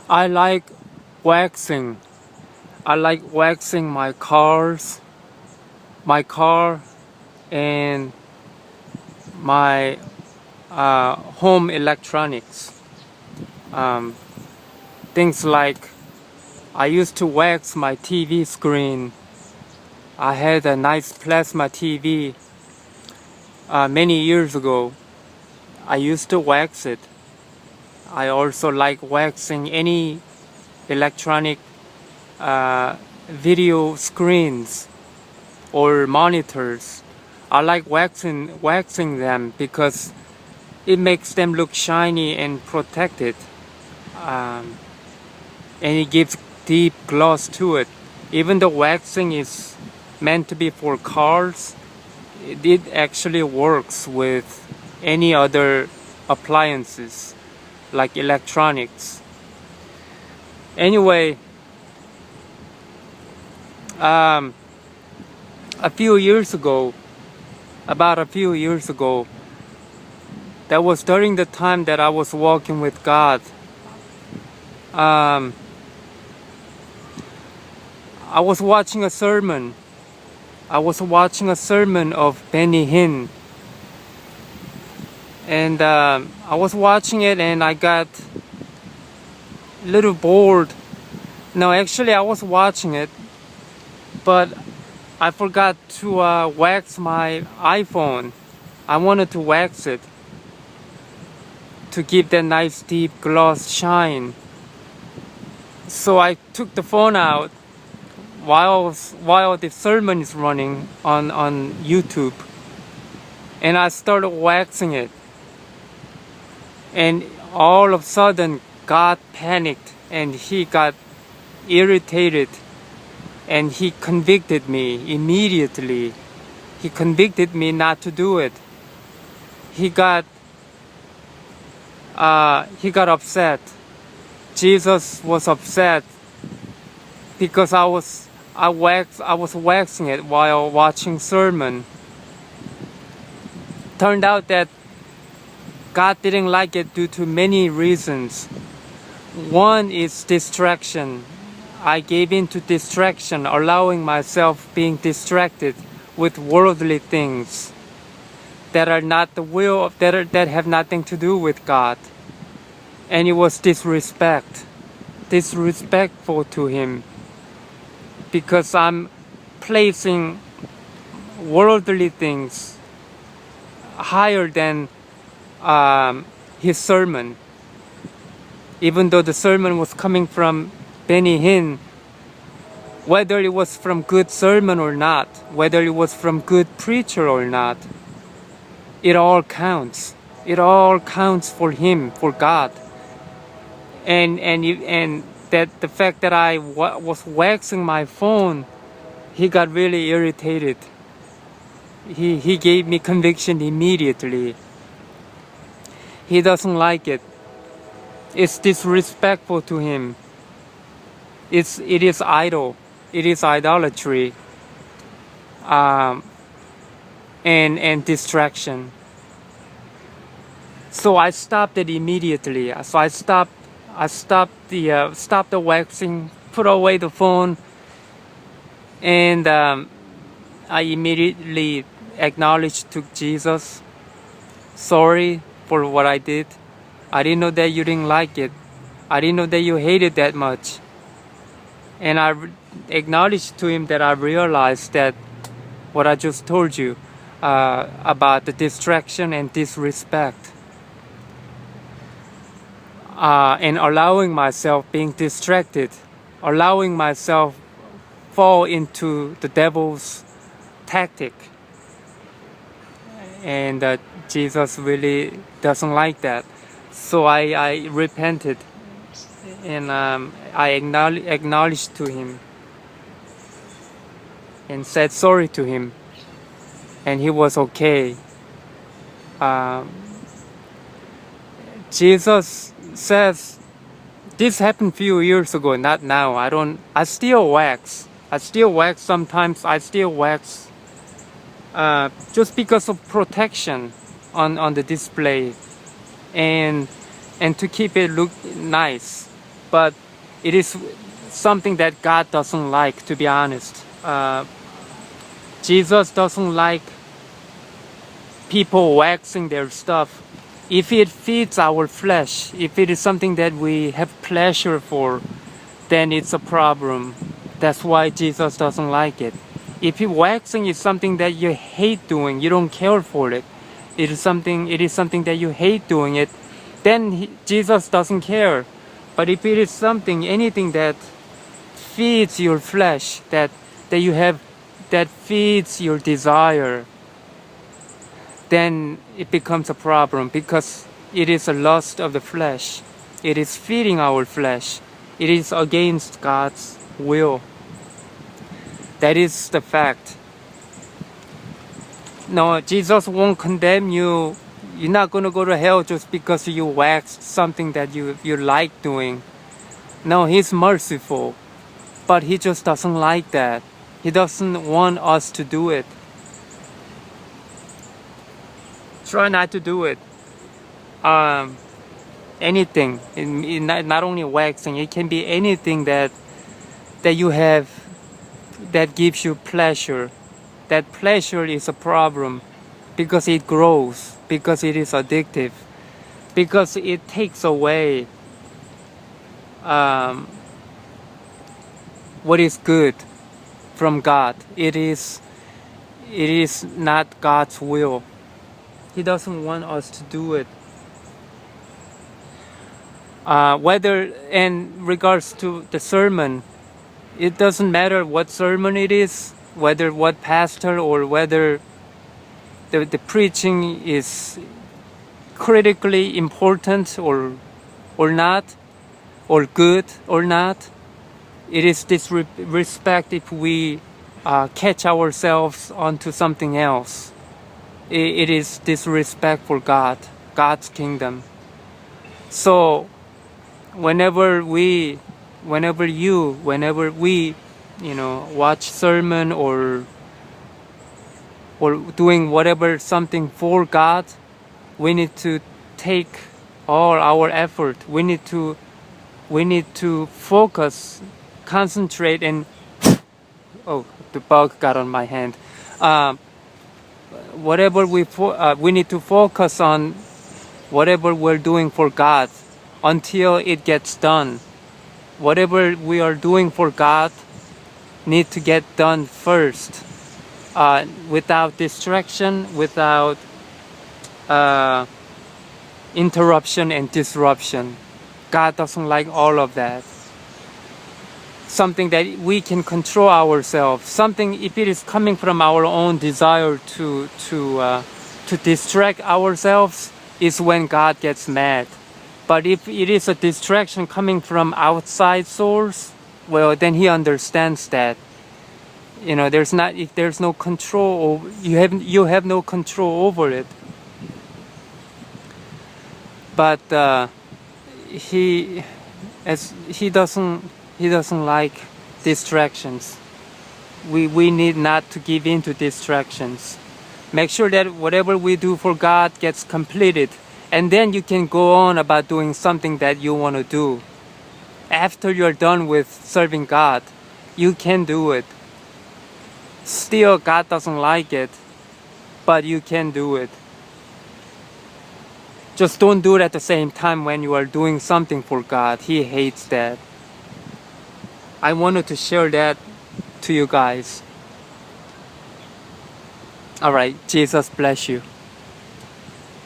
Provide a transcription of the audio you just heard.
I like waxing. I like waxing my car, and my home electronics. Um, Things like I used to wax my TV screen. I had a nice plasma TV many years ago. I used to wax it. I also like waxing any electronic video screens or monitors. I like waxing them because it makes them look shiny and protected, and it gives deep gloss to it. Even though waxing is meant to be for cars, it actually works with any other appliances like electronics. Anyway, a few years ago, that was during the time that I was walking with God. I was watching a sermon. Of Benny Hinn, and I was watching it, and I got a little bored. No, actually, I was watching it, but I forgot to wax my iPhone. I wanted to wax it to give that nice deep gloss shine. So I took the phone out while the sermon is running on YouTube, and I started waxing it. And all of a sudden, God panicked, and he got irritated, and he convicted me immediately. He convicted me not to do it. He got upset. Jesus was upset because I was waxing it while watching sermon. Turned out that God didn't like it due to many reasons. One is distraction. I gave in to distraction, allowing myself being distracted with worldly things that are not the will of, that have nothing to do with God. And it was disrespectful to him, because I'm placing worldly things higher than his sermon. Even though the sermon was coming from Benny Hinn, whether it was from good sermon or not, whether it was from good preacher or not, it all counts. It all counts for him, for God. And that the fact that I was waxing my phone, he got really irritated. He gave me conviction immediately. He doesn't like it. It's disrespectful to him. It is idol. It is idolatry. And distraction. So I stopped it immediately. So I stopped the waxing, put away the phone, and I immediately acknowledged to Jesus, sorry for what I did. I didn't know that you didn't like it. I didn't know that you hated that much. And I acknowledged to him that I realized that what I just told you about the distraction and disrespect. And allowing myself being distracted, allowing myself fall into the devil's tactic. And Jesus really doesn't like that. So I repented, and I acknowledged to him and said sorry to him, and he was okay. Jesus says this happened a few years ago, not now. I still wax sometimes. I still wax just because of protection on the display, and to keep it look nice. but it is something that God doesn't like, to be honest. Jesus doesn't like people waxing their stuff. If it feeds our flesh, if it is something that we have pleasure for, then it's a problem. That's why Jesus doesn't like it. If waxing is something that you hate doing, you don't care for it, it is something that you hate doing it, then Jesus doesn't care. But if it is something, anything that feeds your flesh, that you have, that feeds your desire, then it becomes a problem, because it is a lust of the flesh. It is feeding our flesh. It is against God's will. That is the fact. No, Jesus won't condemn you. You're not going to go to hell just because you waxed something that you like doing. No, He's merciful. But He just doesn't like that. He doesn't want us to do it. Try not to do it. Anything, not only waxing, it can be anything that you have that gives you pleasure. That pleasure is a problem because it grows, because it is addictive, because it takes away what is good from God. It is not God's will. He doesn't want us to do it. Whether in regards to the sermon, it doesn't matter what sermon it is, whether what pastor, or whether the preaching is critically important or not, or good or not. It is disrespect if we catch ourselves onto something else. It is disrespect for God, God's kingdom. So whenever we watch sermon or doing whatever, something for God, we need to take all our effort. We need to focus, concentrate, and oh, the bug got on my hand. Whatever we need to focus on whatever we're doing for God until it gets done. Whatever we are doing for God need to get done first, without distraction, without interruption and disruption. God doesn't like all of that. Something that we can control ourselves. Something, if it is coming from our own desire to distract ourselves, is when God gets mad. But if it is a distraction coming from outside source, well, then He understands that. There's no control, you have no control over it. But He doesn't like distractions. We need not to give in to distractions. Make sure that whatever we do for God gets completed, and then you can go on about doing something that you want to do. After you're done with serving God, you can do it. Still, God doesn't like it, but you can do it. Just don't do it at the same time when you are doing something for God. He hates that. I wanted to share that to you guys. Alright, Jesus bless you.